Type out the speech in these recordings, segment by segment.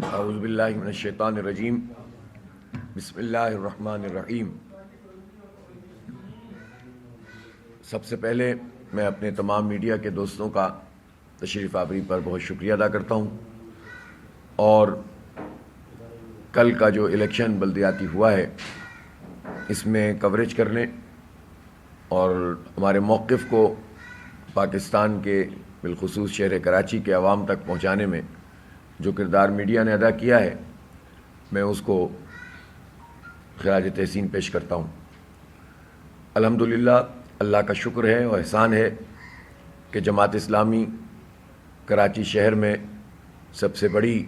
اعوذ باللہ من الشیطان الرجیم بسم اللہ الرحمن الرحیم۔ سب سے پہلے میں اپنے تمام میڈیا کے دوستوں کا تشریف آوری پر بہت شکریہ ادا کرتا ہوں، اور کل کا جو الیکشن بلدیاتی ہوا ہے اس میں کوریج کرنے اور ہمارے موقف کو پاکستان کے بالخصوص شہر کراچی کے عوام تک پہنچانے میں جو کردار میڈیا نے ادا کیا ہے، میں اس کو خراج تحسین پیش کرتا ہوں۔ الحمدللہ اللہ کا شکر ہے اور احسان ہے کہ جماعت اسلامی کراچی شہر میں سب سے بڑی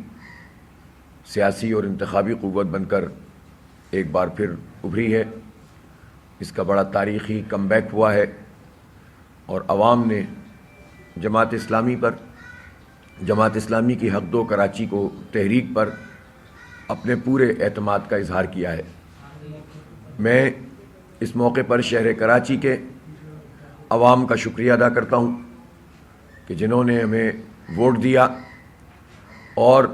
سیاسی اور انتخابی قوت بن کر ایک بار پھر ابھری ہے۔ اس کا بڑا تاریخی کم بیک ہوا ہے اور عوام نے جماعت اسلامی کی حق دو کراچی کو تحریک پر اپنے پورے اعتماد کا اظہار کیا ہے۔ میں اس موقع پر شہر کراچی کے عوام کا شکریہ ادا کرتا ہوں کہ جنہوں نے ہمیں ووٹ دیا اور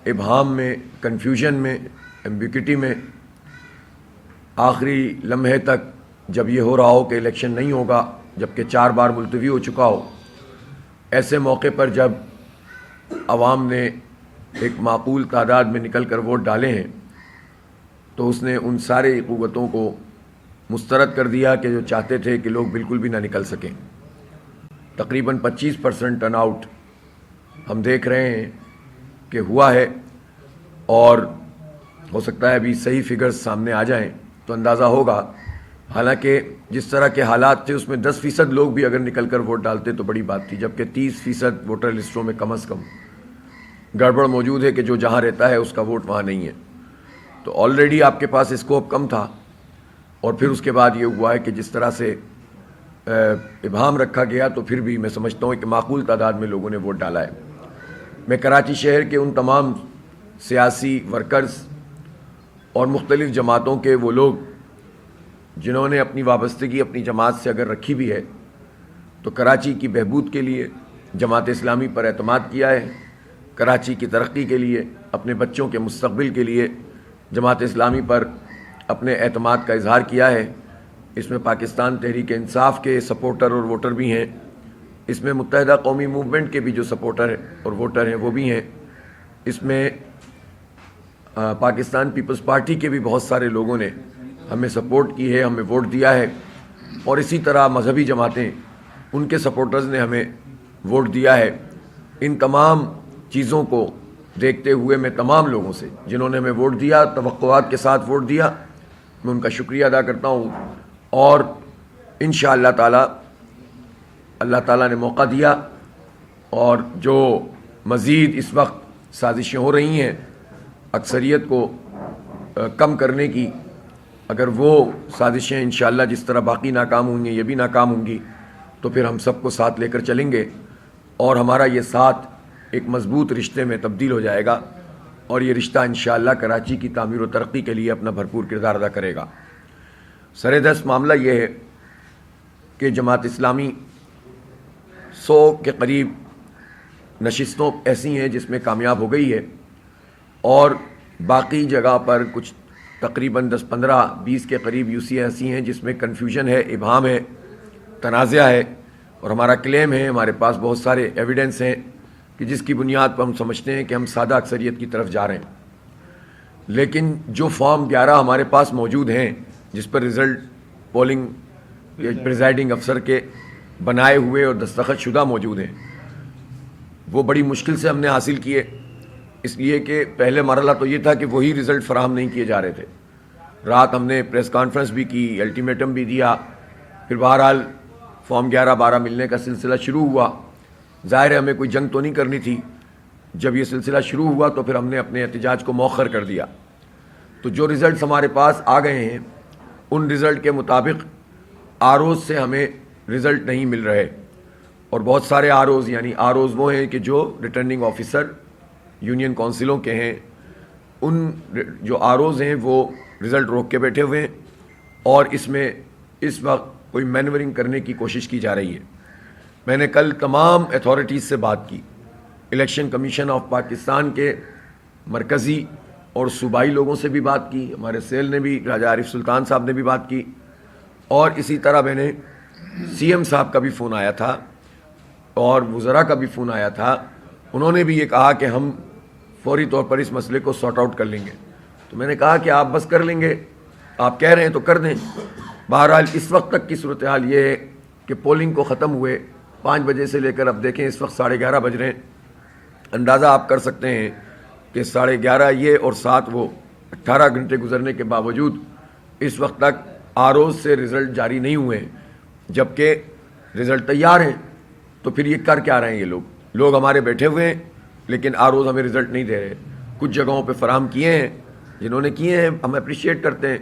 ابہام میں، کنفیوژن میں، ایمبیگوٹی میں آخری لمحے تک جب یہ ہو رہا ہو کہ الیکشن نہیں ہوگا جبکہ 4 بار ملتوی ہو چکا ہو، ایسے موقع پر جب عوام نے ایک معقول تعداد میں نکل کر ووٹ ڈالے ہیں تو اس نے ان سارے قوتوں کو مسترد کر دیا کہ جو چاہتے تھے کہ لوگ بالکل بھی نہ نکل سکیں۔ تقریباً 25% ٹرن آؤٹ ہم دیکھ رہے ہیں کہ ہوا ہے، اور ہو سکتا ہے ابھی صحیح فگرز سامنے آ جائیں تو اندازہ ہوگا۔ حالانکہ جس طرح کے حالات تھے اس میں 10% لوگ بھی اگر نکل کر ووٹ ڈالتے تو بڑی بات تھی، جبکہ 30% ووٹر لسٹوں میں کم از کم گڑبڑ موجود ہے کہ جو جہاں رہتا ہے اس کا ووٹ وہاں نہیں ہے۔ تو آلریڈی آپ کے پاس اسکوپ کم تھا، اور پھر اس کے بعد یہ ہوا ہے کہ جس طرح سے ابہام رکھا گیا تو پھر بھی میں سمجھتا ہوں کہ معقول تعداد میں لوگوں نے ووٹ ڈالا ہے۔ میں کراچی شہر کے ان تمام سیاسی ورکرز اور مختلف جماعتوں کے وہ لوگ جنہوں نے اپنی وابستگی اپنی جماعت سے اگر رکھی بھی ہے تو کراچی کی بہبود کے لیے جماعت اسلامی پر اعتماد کیا ہے، کراچی کی ترقی کے لیے، اپنے بچوں کے مستقبل کے لیے جماعت اسلامی پر اپنے اعتماد کا اظہار کیا ہے۔ اس میں پاکستان تحریک انصاف کے سپورٹر اور ووٹر بھی ہیں، اس میں متحدہ قومی موومنٹ کے بھی جو سپورٹر اور ووٹر ہیں وہ بھی ہیں، اس میں پاکستان پیپلز پارٹی کے بھی بہت سارے لوگوں نے ہمیں سپورٹ کی ہے، ہمیں ووٹ دیا ہے، اور اسی طرح مذہبی جماعتیں، ان کے سپورٹرز نے ہمیں ووٹ دیا ہے۔ ان تمام چیزوں کو دیکھتے ہوئے میں تمام لوگوں سے جنہوں نے ہمیں ووٹ دیا، توقعات کے ساتھ ووٹ دیا، میں ان کا شکریہ ادا کرتا ہوں، اور انشاءاللہ تعالی اللہ تعالیٰ نے موقع دیا، اور جو مزید اس وقت سازشیں ہو رہی ہیں اکثریت کو کم کرنے کی، اگر وہ سازشیں انشاءاللہ جس طرح باقی ناکام ہوں گی یہ بھی ناکام ہوں گی تو پھر ہم سب کو ساتھ لے کر چلیں گے، اور ہمارا یہ ساتھ ایک مضبوط رشتے میں تبدیل ہو جائے گا، اور یہ رشتہ انشاءاللہ کراچی کی تعمیر و ترقی کے لیے اپنا بھرپور کردار ادا کرے گا۔ سردست معاملہ یہ ہے کہ جماعت اسلامی 100 کے قریب نشستوں ایسی ہیں جس میں کامیاب ہو گئی ہے، اور باقی جگہ پر کچھ تقریباً 10، 15، 20 کے قریب یوسی ایسی ہیں جس میں کنفیوژن ہے، ابہام ہے، تنازع ہے، اور ہمارا کلیم ہے، ہمارے پاس بہت سارے ایویڈنس ہیں کہ جس کی بنیاد پر ہم سمجھتے ہیں کہ ہم سادہ اکثریت کی طرف جا رہے ہیں۔ لیکن جو فارم 11 ہمارے پاس موجود ہیں جس پر رزلٹ پولنگ پریزائڈنگ افسر کے بنائے ہوئے اور دستخط شدہ موجود ہیں، وہ بڑی مشکل سے ہم نے حاصل کیے، اس لیے کہ پہلے مرحلہ تو یہ تھا کہ وہی رزلٹ فراہم نہیں کیے جا رہے تھے۔ رات ہم نے پریس کانفرنس بھی کی، الٹیمیٹم بھی دیا، پھر بہرحال فارم 11، 12 ملنے کا سلسلہ شروع ہوا۔ ظاہر ہے ہمیں کوئی جنگ تو نہیں کرنی تھی، جب یہ سلسلہ شروع ہوا تو پھر ہم نے اپنے احتجاج کو مؤخر کر دیا۔ تو جو رزلٹس ہمارے پاس آ گئے ہیں ان رزلٹ کے مطابق آروز سے ہمیں رزلٹ نہیں مل رہے، اور بہت سارے آروز، یعنی آروز وہ ہیں کہ جو ریٹرننگ آفیسر یونین کونسلوں کے ہیں، ان جو آروز ہیں وہ رزلٹ روک کے بیٹھے ہوئے ہیں، اور اس میں اس وقت کوئی مینورنگ کرنے کی کوشش کی جا رہی ہے۔ میں نے کل تمام اتھارٹیز سے بات کی، الیکشن کمیشن آف پاکستان کے مرکزی اور صوبائی لوگوں سے بھی بات کی, ہمارے سیل نے بھی, راجہ عارف سلطان صاحب نے بھی بات کی, اور اسی طرح میں نے سی ایم صاحب کا بھی فون آیا تھا اور وزراء کا بھی فون آیا تھا. انہوں نے بھی یہ کہا کہ ہم فوری طور پر اس مسئلے کو سارٹ آؤٹ کر لیں گے. تو میں نے کہا کہ آپ بس کر لیں گے, آپ کہہ رہے ہیں تو کر دیں. بہرحال اس وقت تک کی صورتحال یہ ہے کہ پولنگ کو ختم ہوئے 5 بجے سے لے کر اب دیکھیں اس وقت 11:30 بج رہے ہیں. اندازہ آپ کر سکتے ہیں کہ 11:30 یہ اور 7 وہ 18 گھنٹے گزرنے کے باوجود اس وقت تک آروز سے رزلٹ جاری نہیں ہوئے ہیں, جبکہ رزلٹ تیار ہیں. تو پھر یہ کر کیا رہے ہیں یہ لوگ ہمارے بیٹھے ہوئے ہیں لیکن آروز ہمیں رزلٹ نہیں دے رہے. کچھ جگہوں پہ فراہم کیے ہیں, جنہوں نے کیے ہیں ہم اپریشیٹ کرتے ہیں,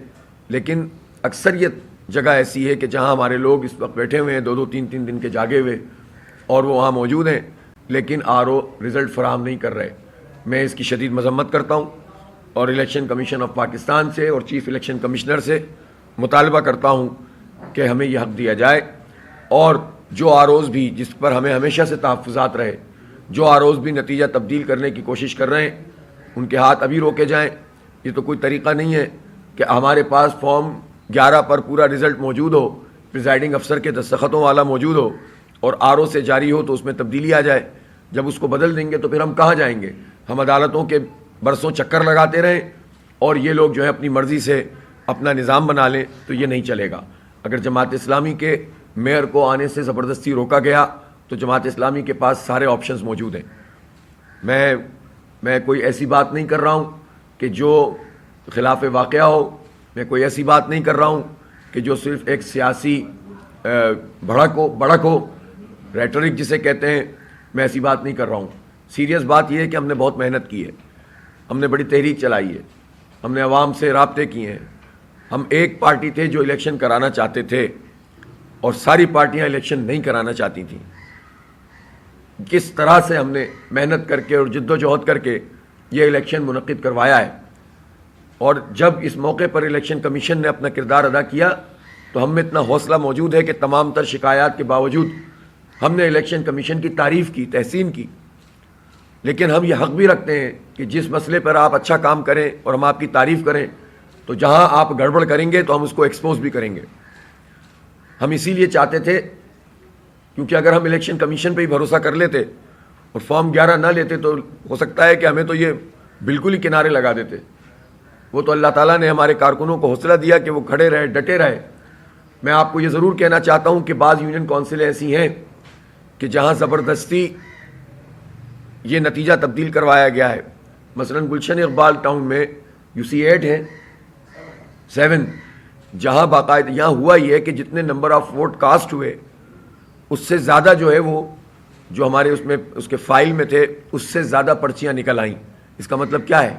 لیکن اکثریت جگہ ایسی ہے کہ جہاں ہمارے لوگ اس وقت بیٹھے ہوئے ہیں 2-2 3-3 دن کے جاگے ہوئے, اور وہ وہاں موجود ہیں لیکن رزلٹ فراہم نہیں کر رہے. میں اس کی شدید مذمت کرتا ہوں اور الیکشن کمیشن آف پاکستان سے اور چیف الیکشن کمشنر سے مطالبہ کرتا ہوں کہ ہمیں یہ حق دیا جائے, اور جو آروز بھی جس پر ہمیں ہمیشہ سے تحفظات رہے, جو آروز بھی نتیجہ تبدیل کرنے کی کوشش کر رہے ہیں ان کے ہاتھ ابھی روکے جائیں. یہ تو کوئی طریقہ نہیں ہے کہ ہمارے پاس فارم 11 پر پورا رزلٹ موجود ہو, پریزائڈنگ افسر کے دستخطوں والا موجود ہو اور آرو سے جاری ہو تو اس میں تبدیلی آ جائے. جب اس کو بدل دیں گے تو پھر ہم کہاں جائیں گے؟ ہم عدالتوں کے برسوں چکر لگاتے رہیں اور یہ لوگ جو ہے اپنی مرضی سے اپنا نظام بنا لیں تو یہ نہیں چلے گا. اگر جماعت اسلامی کے میئر کو آنے سے زبردستی روکا گیا تو جماعت اسلامی کے پاس سارے آپشنز موجود ہیں. میں کوئی ایسی بات نہیں کر رہا ہوں کہ جو خلاف واقعہ ہو, میں کوئی ایسی بات نہیں کر رہا ہوں کہ جو صرف ایک سیاسی بڑک ہو, ریٹرک جسے کہتے ہیں, میں ایسی بات نہیں کر رہا ہوں. سیریس بات یہ ہے کہ ہم نے بہت محنت کی ہے, ہم نے بڑی تحریک چلائی ہے, ہم نے عوام سے رابطے کیے ہیں. ہم ایک پارٹی تھے جو الیکشن کرانا چاہتے تھے اور ساری پارٹیاں الیکشن نہیں کرانا چاہتی تھیں. کس طرح سے ہم نے محنت کر کے اور جد و جہد کر کے یہ الیکشن منعقد کروایا ہے, اور جب اس موقع پر الیکشن کمیشن نے اپنا کردار ادا کیا تو ہم میں اتنا حوصلہ موجود ہے کہ تمام تر شکایات کے باوجود ہم نے الیکشن کمیشن کی تعریف کی, تحسین کی. لیکن ہم یہ حق بھی رکھتے ہیں کہ جس مسئلے پر آپ اچھا کام کریں اور ہم آپ کی تعریف کریں تو جہاں آپ گڑبڑ کریں گے تو ہم اس کو ایکسپوز بھی کریں گے. ہم اسی لیے چاہتے تھے, کیونکہ اگر ہم الیکشن کمیشن پہ ہی بھروسہ کر لیتے اور فارم 11 نہ لیتے تو ہو سکتا ہے کہ ہمیں تو یہ بالکل ہی کنارے لگا دیتے. وہ تو اللہ تعالیٰ نے ہمارے کارکنوں کو حوصلہ دیا کہ وہ کھڑے رہے, ڈٹے رہے. میں آپ کو یہ ضرور کہنا چاہتا ہوں کہ بعض یونین کونسلیں ایسی ہیں کہ جہاں زبردستی یہ نتیجہ تبدیل کروایا گیا ہے. مثلا گلشن اقبال ٹاؤن میں UC8 ہیں 7, جہاں باقاعدہ یہاں ہوا یہ ہے کہ جتنے نمبر آف ووٹ کاسٹ ہوئے اس سے زیادہ جو ہے وہ جو ہمارے اس کے فائل میں تھے اس سے زیادہ پرچیاں نکل آئیں. اس کا مطلب کیا ہے؟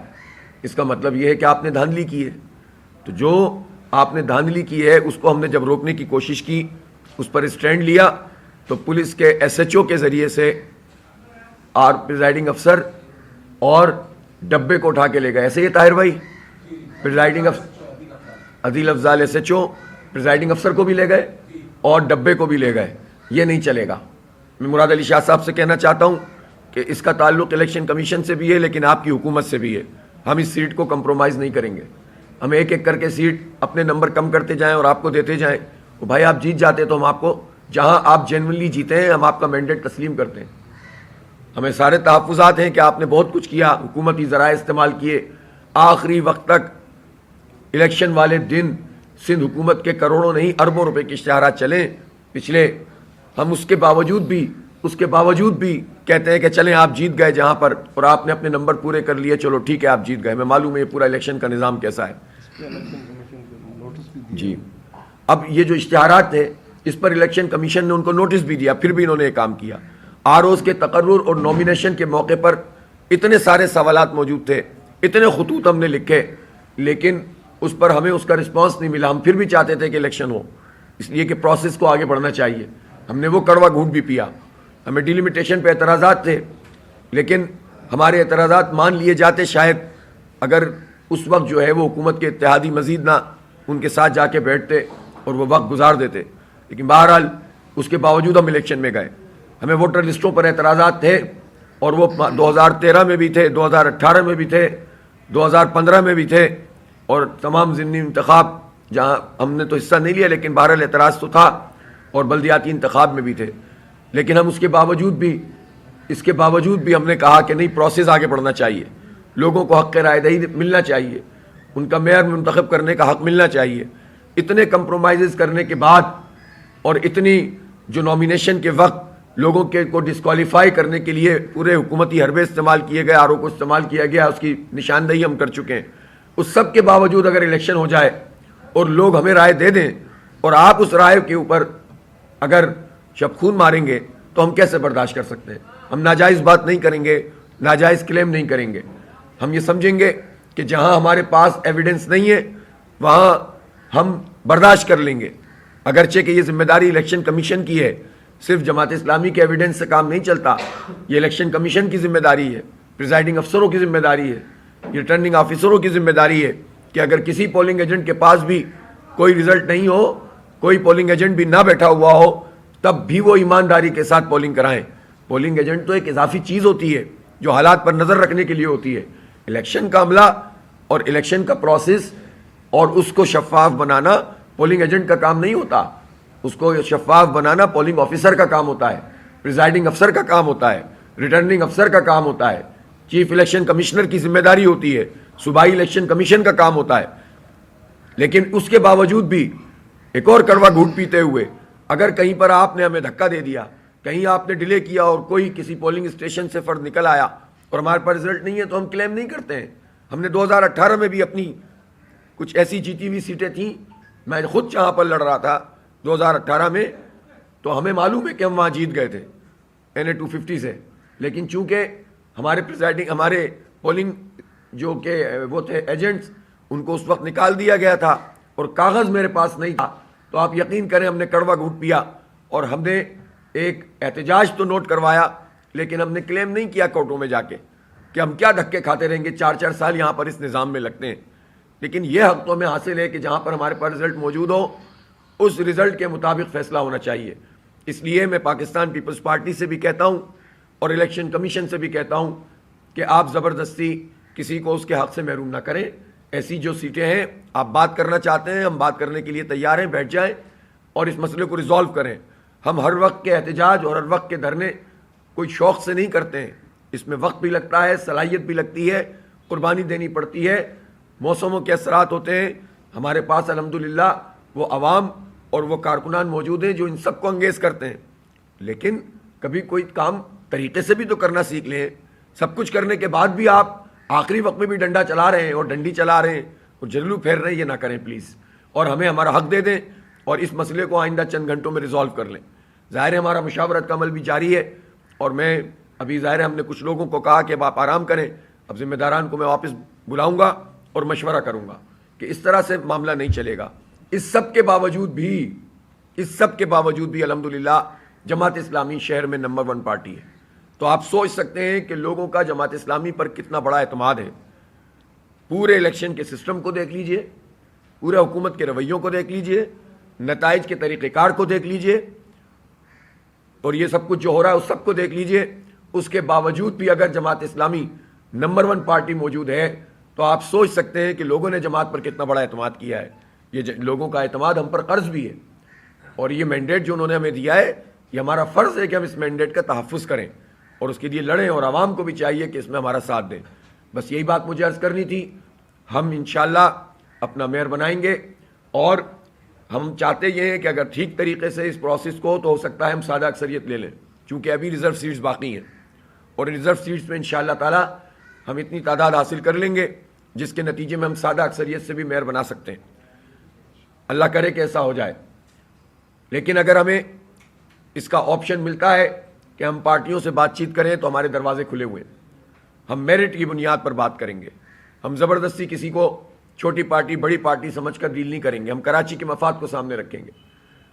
اس کا مطلب یہ ہے کہ آپ نے دھاندلی کی ہے. تو جو آپ نے دھاندلی کی ہے اس کو ہم نے جب روکنے کی کوشش کی, اس پر اسٹینڈ لیا, تو پولیس کے SHO کے ذریعے سے پریزائڈنگ افسر اور ڈبے کو اٹھا کے لے گئے. ایسے ہی طاہر بھائی, پریزائڈنگ عدیل افضال SHO پریزائڈنگ افسر کو بھی لے گئے اور ڈبے کو بھی لے گئے. یہ نہیں چلے گا. میں مراد علی شاہ صاحب سے کہنا چاہتا ہوں کہ اس کا تعلق الیکشن کمیشن سے بھی ہے لیکن آپ کی حکومت سے بھی ہے. ہم اس سیٹ کو کمپرومائز نہیں کریں گے. ہم ایک ایک کر کے سیٹ اپنے نمبر کم کرتے جائیں اور آپ کو دیتے جائیں. تو بھائی آپ جیت جاتے تو ہم آپ کو, جہاں آپ جینوئنلی جیتے ہیں, ہم آپ کا مینڈیٹ تسلیم کرتے ہیں. ہمیں سارے تحفظات ہیں کہ آپ نے بہت کچھ کیا, حکومتی ذرائع استعمال کیے, آخری وقت تک الیکشن والے دن سندھ حکومت کے کروڑوں نہیں اربوں روپے کے اشتہارات چلیں پچھلے. ہم اس کے باوجود بھی کہتے ہیں کہ چلیں آپ جیت گئے جہاں پر, اور آپ نے اپنے نمبر پورے کر لیے, چلو ٹھیک ہے آپ جیت گئے. میں معلوم ہے یہ پورا الیکشن کا نظام کیسا ہے. جی, اب یہ جو اشتہارات تھے اس پر الیکشن کمیشن نے ان کو نوٹس بھی دیا, پھر بھی انہوں نے یہ کام کیا. آروز کے تقرر اور نومینیشن کے موقع پر اتنے سارے سوالات موجود تھے, اتنے خطوط ہم نے لکھے, لیکن اس پر ہمیں اس کا رسپانس نہیں ملا. ہم پھر بھی چاہتے تھے کہ الیکشن ہو, اس لیے کہ پروسیس کو آگے بڑھنا چاہیے. ہم نے وہ کڑوا گھونٹ بھی پیا. ہمیں ڈیلیمیٹیشن پہ اعتراضات تھے, لیکن ہمارے اعتراضات مان لیے جاتے شاید اگر اس وقت جو ہے وہ حکومت کے اتحادی مزید نہ ان کے ساتھ جا کے بیٹھتے اور وہ وقت گزار دیتے. لیکن بہرحال اس کے باوجود ہم الیکشن میں گئے. ہمیں ووٹر لسٹوں پر اعتراضات تھے, اور وہ 2013 میں بھی تھے, 2018 میں بھی تھے, 2015 میں بھی تھے, اور تمام ضمنی انتخاب جہاں ہم نے تو حصہ نہیں لیا لیکن بہرحال اعتراض تو تھا, اور بلدیاتی انتخاب میں بھی تھے. لیکن ہم اس کے باوجود بھی ہم نے کہا کہ نہیں, پروسیس آگے بڑھنا چاہیے, لوگوں کو حق رائے دہی ملنا چاہیے, ان کا میئر منتخب کرنے کا حق ملنا چاہیے. اتنے کمپرومائزز کرنے کے بعد اور اتنی جو نامینیشن کے وقت لوگوں کے کو ڈسکوالیفائی کرنے کے لیے پورے حکومتی حربے استعمال کیے گئے, آر او کو استعمال کیا گیا, اس کی نشاندہی ہم کر چکے ہیں. اس سب کے باوجود اگر الیکشن ہو جائے اور لوگ ہمیں رائے دے دیں اور آپ اس رائے کے اوپر اگر شب خون ماریں گے تو ہم کیسے برداشت کر سکتے ہیں؟ ہم ناجائز بات نہیں کریں گے, ناجائز کلیم نہیں کریں گے. ہم یہ سمجھیں گے کہ جہاں ہمارے پاس ایویڈنس نہیں ہے وہاں ہم برداشت کر لیں گے, اگرچہ کہ یہ ذمہ داری الیکشن کمیشن کی ہے. صرف جماعت اسلامی کے ایویڈنس سے کام نہیں چلتا, یہ الیکشن کمیشن کی ذمہ داری ہے, پریزائڈنگ افسروں کی ذمہ داری ہے, ریٹرننگ آفیسروں کی ذمہ داری ہے کہ اگر کسی پولنگ ایجنٹ کے پاس بھی کوئی رزلٹ نہیں ہو, کوئی پولنگ ایجنٹ بھی نہ بیٹھا ہوا ہو, تب بھی وہ ایمانداری کے ساتھ پولنگ کرائیں. پولنگ ایجنٹ تو ایک اضافی چیز ہوتی ہے جو حالات پر نظر رکھنے کے لیے ہوتی ہے. الیکشن کا عملہ اور الیکشن کا پروسیس اور اس کو شفاف بنانا پولنگ ایجنٹ کا کام نہیں ہوتا, اس کو شفاف بنانا پولنگ آفیسر کا کام ہوتا ہے, پریزائڈنگ افسر کا کام ہوتا ہے, ریٹرننگ افسر کا کام ہوتا ہے, چیف الیکشن کمشنر کی ذمہ داری ہوتی ہے, صوبائی الیکشن کمیشن کا کام ہوتا ہے. لیکن اس کے باوجود بھی ایک اور کڑوا گھونٹ پیتے ہوئے اگر کہیں پر آپ نے ہمیں دھکا دے دیا, کہیں آپ نے ڈیلے کیا اور کوئی کسی پولنگ اسٹیشن سے فرد نکل آیا اور ہمارے پاس رزلٹ نہیں ہے تو ہم کلیم نہیں کرتے ہیں. ہم نے 2018 میں بھی اپنی کچھ ایسی جیتی ہوئی سیٹیں تھیں, میں خود جہاں پر لڑ رہا تھا 2018 میں, تو ہمیں معلوم ہے کہ ہم وہاں جیت گئے تھے NA 250 سے. لیکن چونکہ ہمارے پولنگ جو کہ وہ تھے ایجنٹس, ان کو اس وقت نکال دیا گیا تھا اور کاغذ میرے پاس نہیں تھا, تو آپ یقین کریں ہم نے کڑوا گھونٹ پیا اور ہم نے ایک احتجاج تو نوٹ کروایا لیکن ہم نے کلیم نہیں کیا کورٹوں میں جا کے کہ ہم کیا دھکے کھاتے رہیں گے, 4 سال یہاں پر اس نظام میں لگتے ہیں. لیکن یہ حق تو ہمیں حاصل ہے کہ جہاں پر ہمارے پاس رزلٹ موجود ہو اس رزلٹ کے مطابق فیصلہ ہونا چاہیے. اس لیے میں پاکستان پیپلز پارٹی سے بھی کہتا ہوں اور الیکشن کمیشن سے بھی کہتا ہوں کہ آپ زبردستی کسی کو اس کے حق سے محروم نہ کریں. ایسی جو سیٹیں ہیں آپ بات کرنا چاہتے ہیں, ہم بات کرنے کے لیے تیار ہیں, بیٹھ جائیں اور اس مسئلے کو ریزالو کریں. ہم ہر وقت کے احتجاج اور ہر وقت کے دھرنے کوئی شوق سے نہیں کرتے ہیں, اس میں وقت بھی لگتا ہے, صلاحیت بھی لگتی ہے, قربانی دینی پڑتی ہے, موسموں کے اثرات ہوتے ہیں. ہمارے پاس الحمدللہ وہ عوام اور وہ کارکنان موجود ہیں جو ان سب کو انگیز کرتے ہیں. لیکن کبھی کوئی کام طریقے سے بھی تو کرنا سیکھ لیں. سب کچھ کرنے کے بعد بھی آپ آخری وقت میں بھی ڈنڈا چلا رہے ہیں اور ڈنڈی چلا رہے ہیں اور جللو پھیر رہے ہیں, یہ نہ کریں پلیز, اور ہمیں ہمارا حق دے دیں اور اس مسئلے کو آئندہ چند گھنٹوں میں ریزالو کر لیں. ظاہر ہے ہمارا مشاورت کا عمل بھی جاری ہے اور میں ابھی ظاہر ہے ہم نے کچھ لوگوں کو کہا کہ اب آپ آرام کریں, اب ذمہ داران کو میں واپس بلاؤں گا اور مشورہ کروں گا کہ اس طرح سے معاملہ نہیں چلے گا. اس سب کے باوجود بھی الحمدللہ جماعت اسلامی شہر میں نمبر 1 پارٹی ہے. تو آپ سوچ سکتے ہیں کہ لوگوں کا جماعت اسلامی پر کتنا بڑا اعتماد ہے. پورے الیکشن کے سسٹم کو دیکھ لیجئے, پورے حکومت کے رویوں کو دیکھ لیجئے, نتائج کے طریقہ کار کو دیکھ لیجئے اور یہ سب کچھ جو ہو رہا ہے اس سب کو دیکھ لیجئے. اس کے باوجود بھی اگر جماعت اسلامی نمبر 1 پارٹی موجود ہے تو آپ سوچ سکتے ہیں کہ لوگوں نے جماعت پر کتنا بڑا اعتماد کیا ہے. یہ لوگوں کا اعتماد ہم پر قرض بھی ہے اور یہ مینڈیٹ جو انہوں نے ہمیں دیا ہے یہ ہمارا فرض ہے کہ ہم اس مینڈیٹ کا تحفظ کریں اور اس کے لیے لڑیں, اور عوام کو بھی چاہیے کہ اس میں ہمارا ساتھ دیں. بس یہی بات مجھے عرض کرنی تھی. ہم انشاءاللہ اپنا میئر بنائیں گے اور ہم چاہتے یہ ہیں کہ اگر ٹھیک طریقے سے اس پروسیس کو تو ہو سکتا ہے ہم سادہ اکثریت لے لیں, چونکہ ابھی ریزرو سیٹس باقی ہیں اور ریزرو سیٹس میں انشاءاللہ تعالی ہم اتنی تعداد حاصل کر لیں گے جس کے نتیجے میں ہم سادہ اکثریت سے بھی میئر بنا سکتے ہیں. اللہ کرے کہ ایسا ہو جائے. لیکن اگر ہمیں اس کا آپشن ملتا ہے کہ ہم پارٹیوں سے بات چیت کریں تو ہمارے دروازے کھلے ہوئے ہیں. ہم میرٹ کی بنیاد پر بات کریں گے. ہم زبردستی کسی کو چھوٹی پارٹی بڑی پارٹی سمجھ کر ڈیل نہیں کریں گے. ہم کراچی کے مفاد کو سامنے رکھیں گے,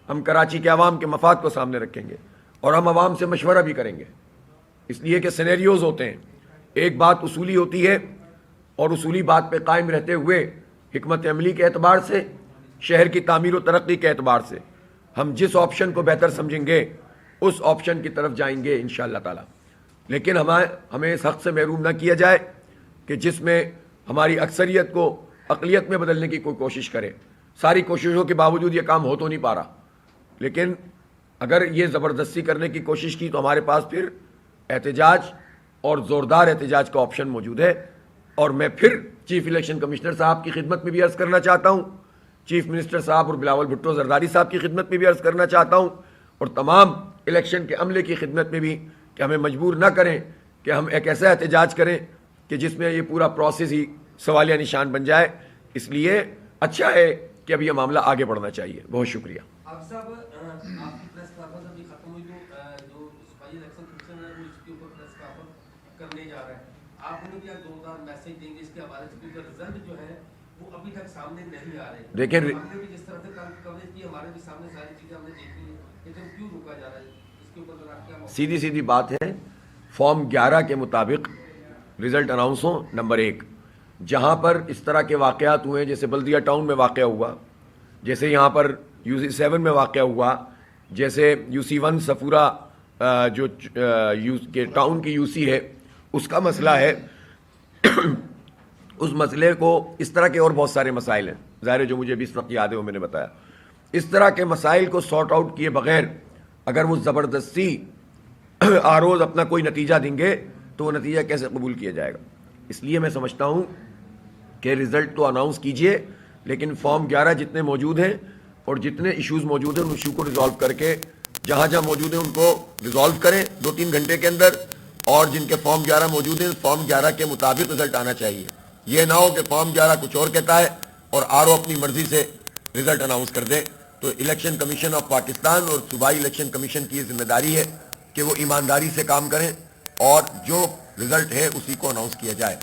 ہم کراچی کے عوام کے مفاد کو سامنے رکھیں گے اور ہم عوام سے مشورہ بھی کریں گے. اس لیے کہ سینیریوز ہوتے ہیں, ایک بات اصولی ہوتی ہے اور اصولی بات پہ قائم رہتے ہوئے حکمت عملی کے اعتبار سے, شہر کی تعمیر و ترقی کے اعتبار سے ہم جس آپشن کو بہتر سمجھیں گے اس آپشن کی طرف جائیں گے انشاءاللہ تعالی. لیکن ہمیں اس حق سے محروم نہ کیا جائے کہ جس میں ہماری اکثریت کو اقلیت میں بدلنے کی کوئی کوشش کرے. ساری کوششوں کے باوجود یہ کام ہو تو نہیں پا رہا, لیکن اگر یہ زبردستی کرنے کی کوشش کی تو ہمارے پاس پھر احتجاج اور زوردار احتجاج کا آپشن موجود ہے. اور میں پھر چیف الیکشن کمشنر صاحب کی خدمت میں بھی عرض کرنا چاہتا ہوں, چیف منسٹر صاحب اور بلاول بھٹو زرداری صاحب کی خدمت میں بھی عرض کرنا چاہتا ہوں, اور تمام الیکشن کے عملے کی خدمت میں بھی, کہ ہمیں مجبور نہ کریں کہ ہم ایک ایسا احتجاج کریں کہ جس میں یہ پورا پروسیس ہی سوالیہ نشان بن جائے. اس لیے اچھا ہے کہ اب یہ معاملہ آگے بڑھنا چاہیے. بہت شکریہ. آپ صاحب آپ کی پریس کانفرنس ابھی ختم ہوئی, جو صوبائی الیکشن کمیشن ہے وہ اس کے اوپر پریس کانفرنس کرنے جا رہا ہے. آپ انہیں بھی دو میسج دیں گے اس کے حوالے سے, کیونکہ رزلٹ جو ہے وہ ابھی تک سامنے نہیں آ رہے. دیکھیں ہم نے بھی جس طرح سے کوریج کی, ہمارے بھی سامنے ساری چیزیں ہم نے دیکھی ہیں, لیکن کیوں روکا جا رہا ہے اس کے اوپر ذرا کیا؟ سیدھی سیدھی بات ہے, فارم 11 کے مطابق رزلٹ اناؤنس ہوں. نمبر 1, جہاں پر اس طرح کے واقعات ہوئے, جیسے بلدیہ ٹاؤن میں واقعہ ہوا, جیسے یہاں پر UC7 میں واقعہ ہوا, جیسے UC1 صفورہ جو کہ ٹاؤن کی UC ہے اس کا مسئلہ ہے, اس مسئلے کو, اس طرح کے اور بہت سارے مسائل ہیں, ظاہر ہے جو مجھے بھی اس وقت یاد ہے وہ میں نے بتایا. اس طرح کے مسائل کو سارٹ آؤٹ کیے بغیر اگر وہ زبردستی آروز اپنا کوئی نتیجہ دیں گے تو وہ نتیجہ کیسے قبول کیا جائے گا. اس لیے میں سمجھتا ہوں کہ رزلٹ تو اناؤنس کیجئے, لیکن فارم 11 جتنے موجود ہیں اور جتنے ایشوز موجود ہیں ان ایشو کو ریزالو کر کے جہاں جہاں موجود ہیں ان کو ریزالو کریں 2-3 گھنٹے کے اندر, اور جن کے فارم 11 موجود ہیں فارم 11 کے مطابق رزلٹ آنا چاہیے. یہ نہ ہو کہ فارم 11 کچھ اور کہتا ہے اور RO اپنی مرضی سے رزلٹ اناؤنس کر دے. تو الیکشن کمیشن آف پاکستان اور صوبائی الیکشن کمیشن کی یہ ذمہ داری ہے کہ وہ ایمانداری سے کام کریں اور جو رزلٹ ہے اسی کو اناؤنس کیا جائے.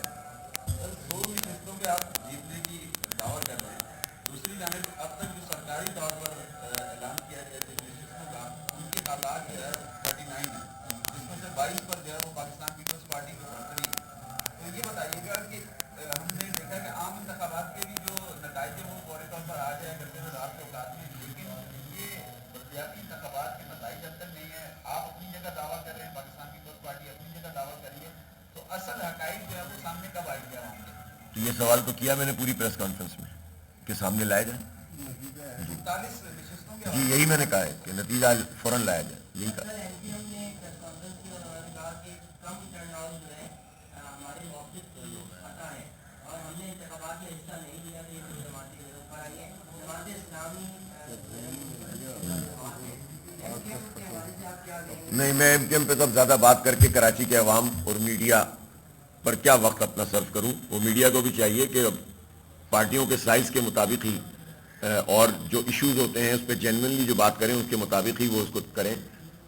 یہ سوال تو کیا میں نے پوری پریس کانفرنس میں کہ سامنے لایا جائے. جی یہی میں نے کہا ہے کہ نتیجہ فوراً لایا جائے, یہی کہا. نہیں, میں MKM پہ تب زیادہ بات کر کے کراچی کے عوام اور میڈیا پر کیا وقت اپنا صرف کروں. وہ میڈیا کو بھی چاہیے کہ پارٹیوں کے سائز کے مطابق ہی اور جو ایشوز ہوتے ہیں اس پہ جینوئنلی جو بات کریں اس کے مطابق ہی وہ اس کو کریں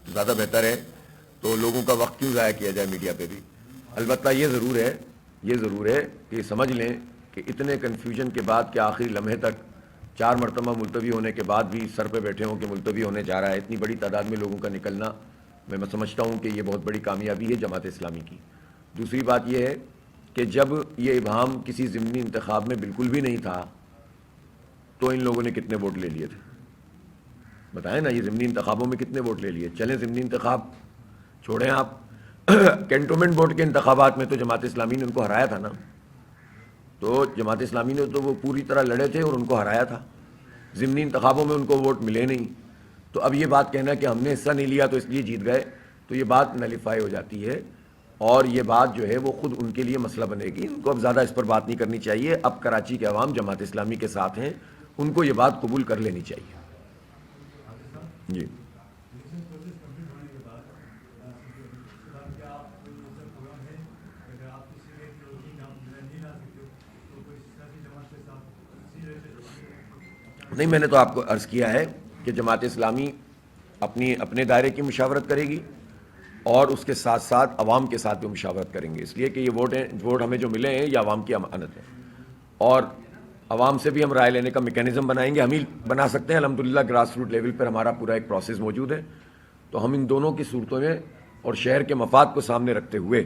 تو زیادہ بہتر ہے. تو لوگوں کا وقت کیوں ضائع کیا جائے میڈیا پہ بھی. البتہ یہ ضرور ہے کہ یہ سمجھ لیں کہ اتنے کنفیوژن کے بعد کہ آخری لمحے تک 4 مرتبہ ملتوی ہونے کے بعد بھی سر پہ بیٹھے ہوں کہ ملتوی ہونے جا رہا ہے, اتنی بڑی تعداد میں لوگوں کا نکلنا, میں سمجھتا ہوں کہ یہ بہت بڑی کامیابی ہے جماعت اسلامی کی. دوسری بات یہ ہے کہ جب یہ ابہام کسی ضمنی انتخاب میں بالکل بھی نہیں تھا تو ان لوگوں نے کتنے ووٹ لے لیے تھے بتائیں نا. یہ ضمنی انتخابوں میں کتنے ووٹ لے لیے. چلیں ضمنی انتخاب چھوڑیں آپ, کینٹونمنٹ بورڈ کے انتخابات میں تو جماعت اسلامی نے ان کو ہرایا تھا نا. تو جماعت اسلامی نے تو وہ پوری طرح لڑے تھے اور ان کو ہرایا تھا. ضمنی انتخابوں میں ان کو ووٹ ملے نہیں. تو اب یہ بات کہنا کہ ہم نے حصہ نہیں لیا تو اس لیے جیت گئے, تو یہ بات نلیفائی ہو جاتی ہے, اور یہ بات جو ہے وہ خود ان کے لیے مسئلہ بنے گی. ان کو اب زیادہ اس پر بات نہیں کرنی چاہیے. اب کراچی کے عوام جماعت اسلامی کے ساتھ ہیں, ان کو یہ بات قبول کر لینی چاہیے. جی نہیں, میں نے تو آپ کو عرض کیا ہے کہ جماعت اسلامی اپنے دائرے کی مشاورت کرے گی اور اس کے ساتھ ساتھ عوام کے ساتھ بھی مشاورت کریں گے, اس لیے کہ یہ ووٹ ہمیں جو ملے ہیں یہ عوام کی امانت ہے, اور عوام سے بھی ہم رائے لینے کا میکینزم بنائیں گے. ہم ہی بنا سکتے ہیں الحمدللہ, گراس روٹ لیول پر ہمارا پورا ایک پروسیس موجود ہے. تو ہم ان دونوں کی صورتوں میں اور شہر کے مفاد کو سامنے رکھتے ہوئے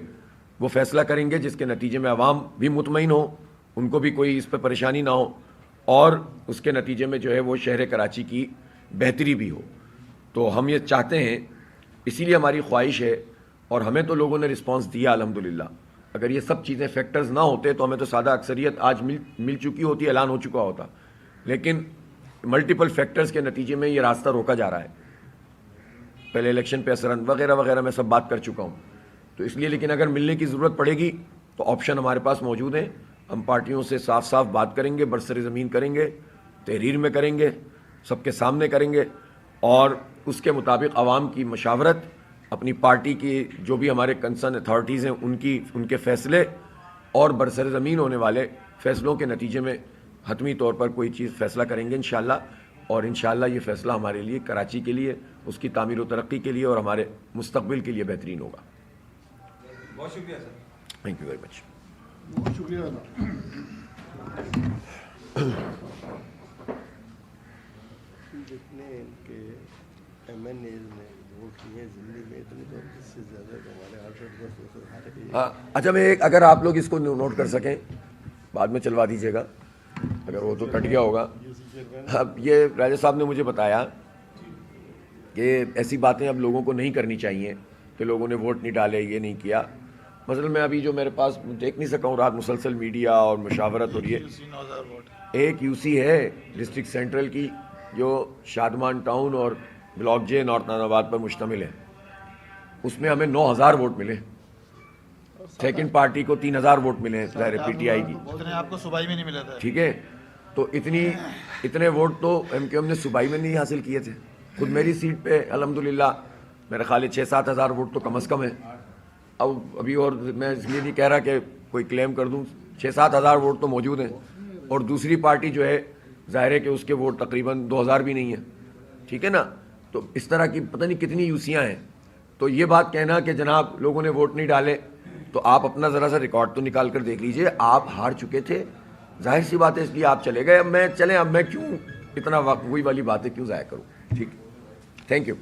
وہ فیصلہ کریں گے جس کے نتیجے میں عوام بھی مطمئن ہو, ان کو بھی کوئی اس پہ پریشانی نہ ہو, اور اس کے نتیجے میں جو ہے وہ شہر کراچی کی بہتری بھی ہو. تو ہم یہ چاہتے ہیں, اسی لیے ہماری خواہش ہے اور ہمیں تو لوگوں نے رسپانس دیا الحمدللہ. اگر یہ سب چیزیں فیکٹرز نہ ہوتے تو ہمیں تو سادہ اکثریت آج مل چکی ہوتی, اعلان ہو چکا ہوتا, لیکن ملٹیپل فیکٹرز کے نتیجے میں یہ راستہ روکا جا رہا ہے. پہلے الیکشن پہ اثر وغیرہ وغیرہ میں سب بات کر چکا ہوں, تو اس لیے لیکن اگر ملنے کی ضرورت پڑے گی تو آپشن ہمارے پاس موجود ہیں. ہم پارٹیوں سے صاف صاف بات کریں گے, برسر زمین کریں گے, تحریر میں کریں گے, سب کے سامنے کریں گے, اور اس کے مطابق عوام کی مشاورت, اپنی پارٹی کی جو بھی ہمارے کنسرن اتھارٹیز ہیں ان کے فیصلے اور برسر زمین ہونے والے فیصلوں کے نتیجے میں حتمی طور پر کوئی چیز فیصلہ کریں گے انشاءاللہ. اور انشاءاللہ یہ فیصلہ ہمارے لیے, کراچی کے لیے, اس کی تعمیر و ترقی کے لیے اور ہمارے مستقبل کے لیے بہترین ہوگا. بہت شکریہ sir. Thank you very much. بہت شکریہ. جتنے ان کے ایم این ایز نے ووٹ کیے ہیں ضمنی میں, اتنے تو اس سے زیادہ تو ہمارے 8-10 ہارے ہیں. ہاں اچھا, میں ایک, اگر آپ لوگ اس کو نوٹ کر سکیں بعد میں چلوا دیجیے گا, اگر وہ تو کٹ گیا ہوگا. اب یہ راجہ صاحب نے مجھے بتایا کہ ایسی باتیں اب لوگوں کو نہیں کرنی چاہیے کہ لوگوں نے ووٹ نہیں ڈالے, یہ نہیں کیا. مثلا میں ابھی جو میرے پاس دیکھ نہیں سکا ہوں رات, مسلسل میڈیا اور مشاورت, اور یہ ایک یو سی ہے ڈسٹرکٹ سینٹرل کی جو شادمان ٹاؤن اور بلاک جے نارتھ نان آباد پر مشتمل ہے, اس میں ہمیں 9,000 ووٹ ملے. سیکنڈ پارٹی کو 3,000 ووٹ ملے ہیں, ظاہر پی ٹی آئی کی. آپ کو صوبائی میں نہیں ملا تھا. ٹھیک ہے, تو اتنے ووٹ تو ایم کیو ایم نے صوبائی میں نہیں حاصل کیے تھے. خود میری سیٹ پہ الحمدللہ میرے خیال ہے 6-7 ہزار ووٹ تو کم از کم ہے. اب ابھی اور میں اس لیے نہیں کہہ رہا کہ کوئی کلیم کر دوں, 6-7 ہزار ووٹ تو موجود ہیں. اور دوسری پارٹی جو ہے ظاہر ہے کہ اس کے ووٹ تقریباً 2,000 بھی نہیں ہیں. ٹھیک ہے نا, تو اس طرح کی پتہ نہیں کتنی یوسیاں ہیں. تو یہ بات کہنا کہ جناب لوگوں نے ووٹ نہیں ڈالے, تو آپ اپنا ذرا سا ریکارڈ تو نکال کر دیکھ لیجئے. آپ ہار چکے تھے, ظاہر سی بات ہے, اس لیے آپ چلے گئے. اب میں کیوں اتنا وہی والی باتیں کیوں ضائع کروں. ٹھیک, تھینک یو.